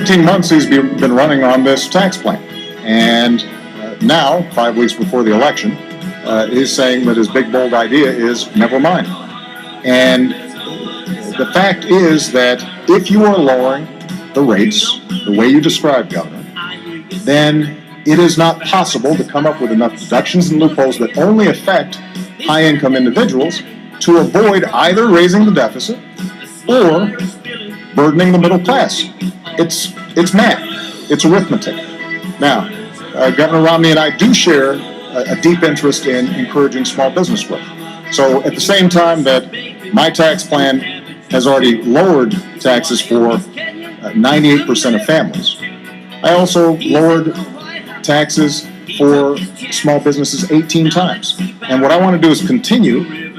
18 months he's been running on this tax plan. And now, 5 weeks before the election, he's saying that his big, bold idea is never mind. And the fact is that if you are lowering the rates the way you described, Governor, then it is not possible to come up with enough deductions and loopholes that only affect high-income individuals to avoid either raising the deficit or burdening the middle class. It's math. It's arithmetic. Now, Governor Romney and I do share a deep interest in encouraging small business growth. So at the same time that my tax plan has already lowered taxes for 98% of families, I also lowered taxes for small businesses 18 times. And what I want to do is continue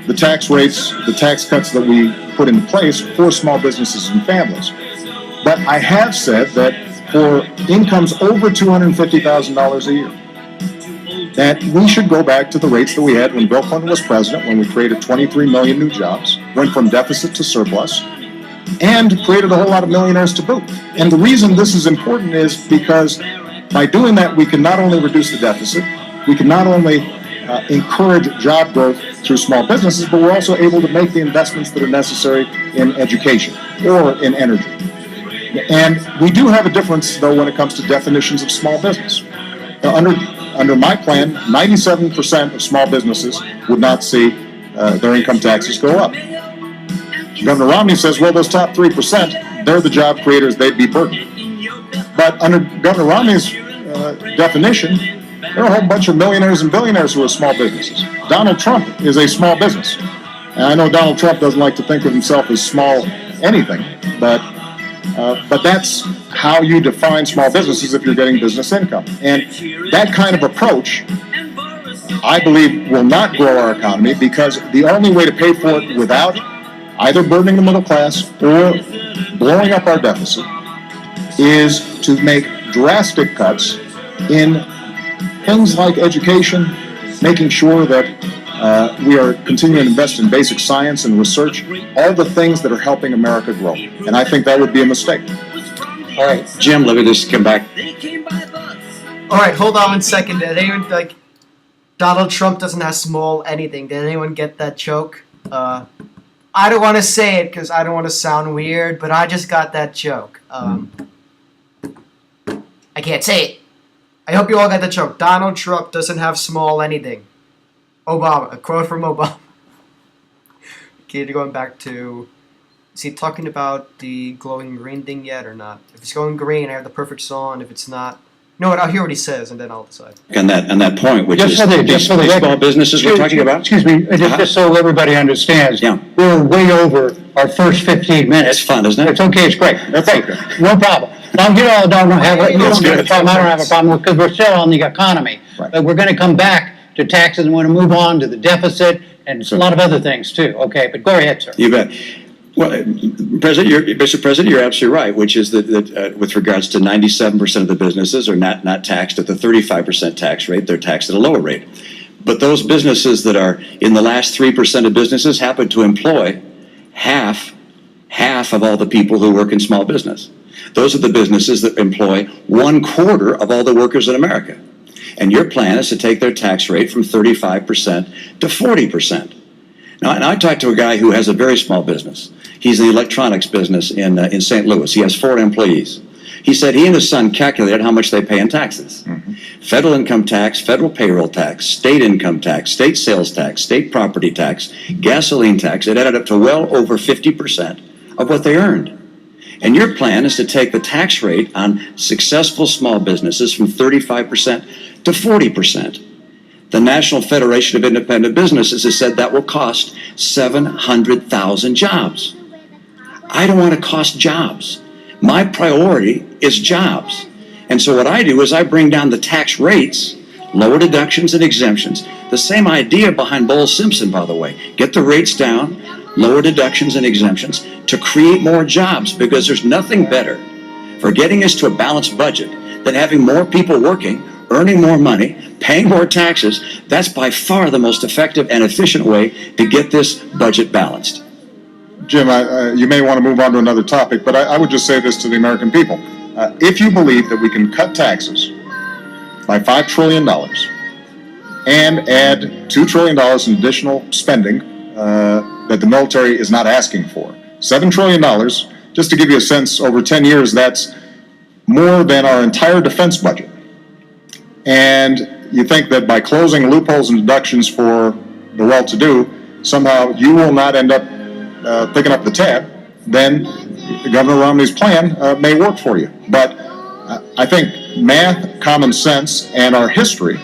the tax rates, the tax cuts that we put in place for small businesses and families. But I have said that for incomes over $250,000 a year, that we should go back to the rates that we had when Bill Clinton was president, when we created 23 million new jobs, went from deficit to surplus, and created a whole lot of millionaires to boot. And the reason this is important is because by doing that, we can not only reduce the deficit, we can not only encourage job growth through small businesses, but we're also able to make the investments that are necessary in education or in energy. And we do have a difference, though, when it comes to definitions of small business. Now, under my plan, 97% of small businesses would not see their income taxes go up. Governor Romney says, well, those top 3%, they're the job creators, they'd be burdened. But under Governor Romney's definition, there are a whole bunch of millionaires and billionaires who are small businesses. Donald Trump is a small business. And I know Donald Trump doesn't like to think of himself as small anything, but that's how you define small businesses if you're getting business income. And that kind of approach, I believe, will not grow our economy, because the only way to pay for it without either burdening the middle class or blowing up our deficit is to make drastic cuts in things like education, making sure that we are continuing to invest in basic science and research, all the things that are helping America grow. And I think that would be a mistake. All right, Jim, let me just come back. All right, hold on 1 second. Did anyone, Donald Trump doesn't have small anything. Did anyone get that joke? I don't want to say it because I don't want to sound weird, but I just got that joke. I can't say it. I hope you all got the joke. Donald Trump doesn't have small anything. Obama, a quote from Obama. Okay, going back to, is he talking about the glowing green thing yet or not? If it's going green, I have the perfect song. If it's not, no, I'll hear what he says and then I'll decide. On that point, which Just is for the these record, small businesses we're talking about. Excuse me, just so everybody understands. Yeah. We're way over our first 15 minutes. It's fun, isn't it? It's okay, it's great. That's Great. okay. No problem. Don't get all done. You don't That's have a good. problem. I don't have a problem because we're still on the economy. Right. But we're going to come back to taxes and we're going to move on to the deficit and a lot of other things too. Okay, but go ahead, sir. You bet. Well, Mr. President, you're absolutely right, which is that with regards to 97% of the businesses are not taxed at the 35% tax rate. They're taxed at a lower rate. But those businesses that are in the last 3% of businesses happen to employ half of all the people who work in small business. Those are the businesses that employ 1/4 of all the workers in America. And your plan is to take their tax rate from 35% to 40%. Now, and I talked to a guy who has a very small business. He's in the electronics business in St. Louis. He has 4 employees. He said he and his son calculated how much they pay in taxes. Mm-hmm. Federal income tax, federal payroll tax, state income tax, state sales tax, state property tax, gasoline tax. It added up to well over 50% of what they earned. And your plan is to take the tax rate on successful small businesses from 35% to 40%. The National Federation of Independent Businesses has said that will cost 700,000 jobs. I don't want to cost jobs. My priority is jobs. And so what I do is I bring down the tax rates, lower deductions and exemptions. The same idea behind Bowles-Simpson, by the way. Get the rates down, lower deductions and exemptions to create more jobs, because there's nothing better for getting us to a balanced budget than having more people working, earning more money, paying more taxes. That's by far the most effective and efficient way to get this budget balanced. Jim, you may want to move on to another topic, but I would just say this to the American people. If you believe that we can cut taxes by $5 trillion and add $2 trillion in additional spending that the military is not asking for, $7 trillion, just to give you a sense, over 10 years, that's more than our entire defense budget. And you think that by closing loopholes and deductions for the well-to-do, somehow you will not end up picking up the tab, then Governor Romney's plan may work for you. But I think math, common sense, and our history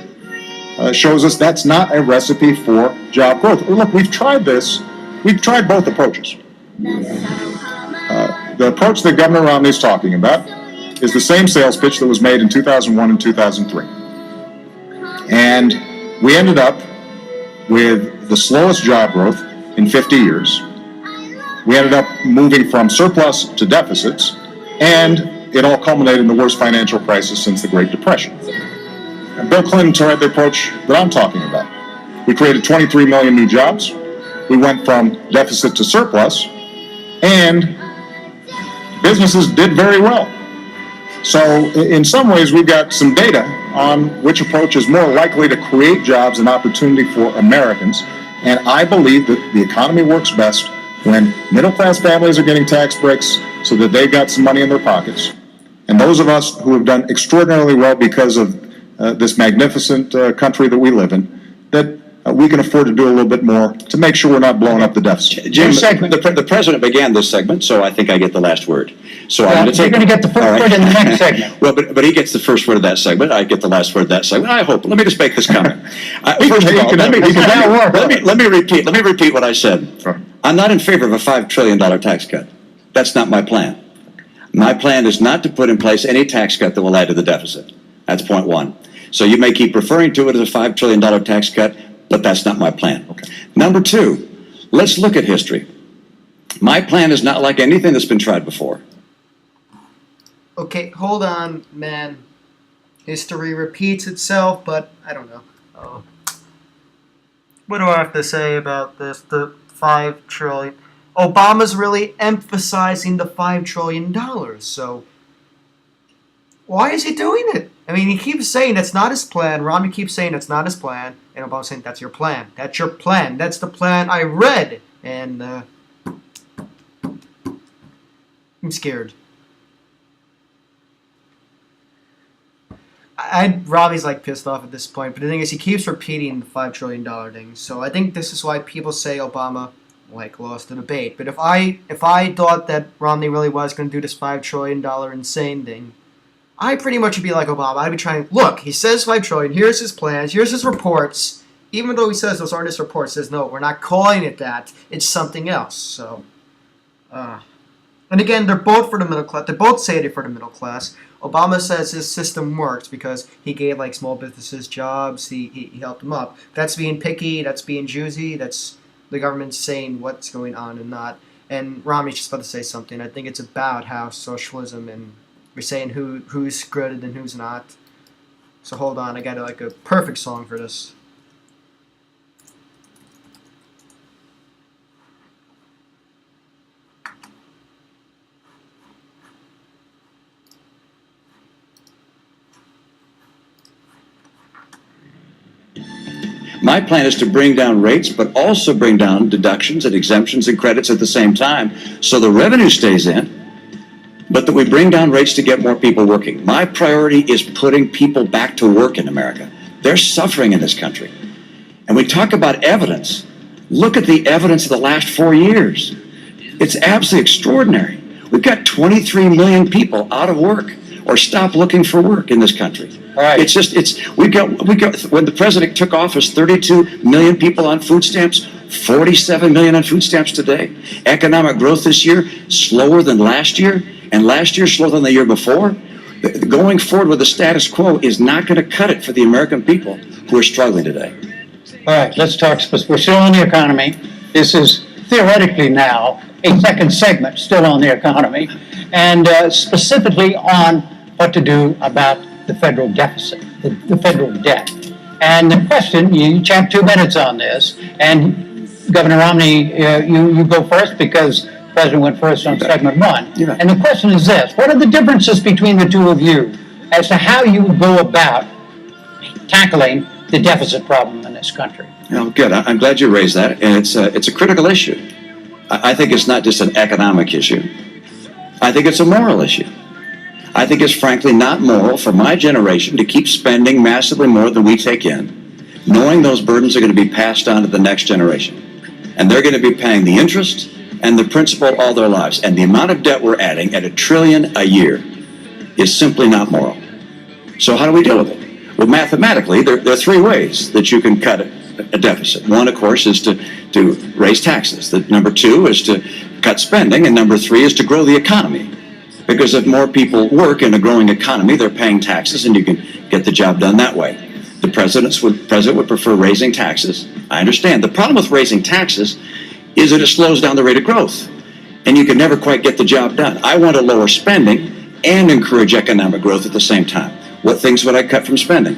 shows us that's not a recipe for job growth. Look, we've tried this. We've tried both approaches. The approach that Governor Romney is talking about is the same sales pitch that was made in 2001 and 2003. And we ended up with the slowest job growth in 50 years. We ended up moving from surplus to deficits, and it all culminated in the worst financial crisis since the Great Depression. And Bill Clinton tried the approach that I'm talking about. We created 23 million new jobs. We went from deficit to surplus, and businesses did very well. So in some ways, we've got some data on which approach is more likely to create jobs and opportunity for Americans. And I believe that the economy works best when middle-class families are getting tax breaks so that they've got some money in their pockets. And those of us who have done extraordinarily well because of this magnificent country that we live in, that we can afford to do a little bit more to make sure we're not blowing up the deficit. Jim, the president began this segment, so I think I get the last word. So I'm going to take. You're going to get the first word in the next segment. Well, but he gets the first word of that segment. I get the last word of that segment. I hope. Let me just make this comment. First of all, let me repeat what I said. I'm not in favor of a $5 trillion tax cut. That's not my plan. My plan is not to put in place any tax cut that will add to the deficit. That's point one. So you may keep referring to it as a $5 trillion tax cut, but that's not my plan. Okay. Number two, let's look at history. My plan is not like anything that's been tried before. Okay, hold on, man. History repeats itself, but I don't know. What do I have to say about this? The $5 trillion. Obama's really emphasizing the $5 trillion. So why is he doing it? I mean, he keeps saying that's not his plan. Romney keeps saying that's not his plan. And Obama's saying that's your plan. That's your plan. That's the plan I read. And I'm scared. Robbie's like pissed off at this point, but the thing is, he keeps repeating the $5 trillion thing. So I think this is why people say Obama like lost the debate. But if I thought that Romney really was going to do this $5 trillion insane thing, I pretty much would be like Obama. I'd be trying. Look, he says $5 trillion. Here's his plans. Here's his reports. Even though he says those aren't his reports, says no, we're not calling it that. It's something else. So, and again, they're both for the middle class. They both say they're for the middle class. Obama says his system works because he gave like small businesses jobs. He helped them up. That's being picky. That's being choosy. That's the government saying what's going on and not. And Romney's just about to say something. I think it's about how socialism and we're saying who's good and who's not. So hold on, I got like a perfect song for this. My plan is to bring down rates, but also bring down deductions and exemptions and credits at the same time, so the revenue stays in, but that we bring down rates to get more people working. My priority is putting people back to work in America. They're suffering in this country. And we talk about evidence. Look at the evidence of the last 4 years. It's absolutely extraordinary. We've got 23 million people out of work or stop looking for work in this country. All right. We got, when the president took office, 32 million people on food stamps, 47 million on food stamps today. Economic growth this year, slower than last year, and last year slower than the year before. Going forward with the status quo is not going to cut it for the American people who are struggling today. All right, let's talk. We're still on the economy. This is theoretically now a second segment still on the economy, and specifically on what to do about the federal deficit, the federal debt. And the question, you each have 2 minutes on this, and Governor Romney, you go first because President went first on segment one. You bet. And the question is this: what are the differences between the two of you as to how you would go about tackling the deficit problem in this country? Good. I'm glad you raised that, and it's a critical issue. I think it's not just an economic issue. I think it's a moral issue. I think it's frankly not moral for my generation to keep spending massively more than we take in, knowing those burdens are going to be passed on to the next generation. And they're going to be paying the interest and the principal all their lives. And the amount of debt we're adding at $1 trillion a year is simply not moral. So how do we deal with it? Well, mathematically, there are three ways that you can cut a deficit. One, of course, is to raise taxes. Number two is to cut spending. And number three is to grow the economy. Because if more people work in a growing economy, they're paying taxes, and you can get the job done that way. The president would prefer raising taxes. I understand. The problem with raising taxes is that it slows down the rate of growth, and you can never quite get the job done. I want to lower spending and encourage economic growth at the same time. What things would I cut from spending?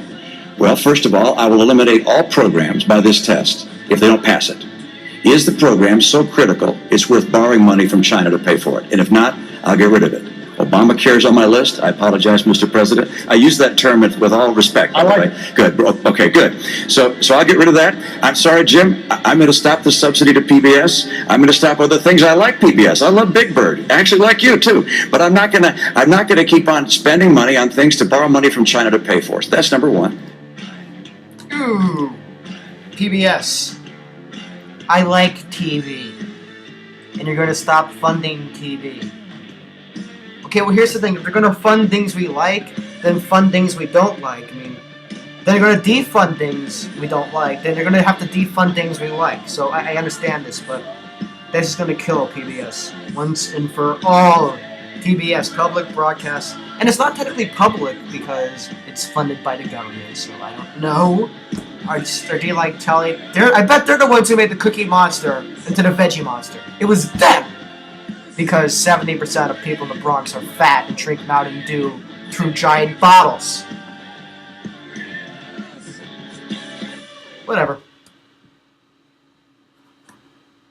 Well, first of all, I will eliminate all programs by this test if they don't pass it. Is the program so critical it's worth borrowing money from China to pay for it? And if not, I'll get rid of it. Obamacare is on my list. I apologize, Mr. President. I use that term with all respect. I like it. Good. Okay, good. So I'll get rid of that. I'm sorry, Jim. I'm going to stop the subsidy to PBS. I'm going to stop other things. I like PBS. I love Big Bird. I actually like you too. But I'm not going to keep on spending money on things to borrow money from China to pay for. So that's number one. Ooh, PBS. I like TV. And you're going to stop funding TV. Okay, well, here's the thing. If you're going to fund things we like, then fund things we don't like. I mean, then you're going to defund things we don't like. Then you're going to have to defund things we like. So I understand this, but that's just going to kill PBS once and for all. PBS, public broadcast. And it's not technically public because it's funded by the government, so I don't know. Or do you like telling? I bet they're the ones who made the Cookie Monster into the Veggie Monster. It was them! Because 70% of people in the Bronx are fat and drink Mountain Dew through giant bottles. Whatever.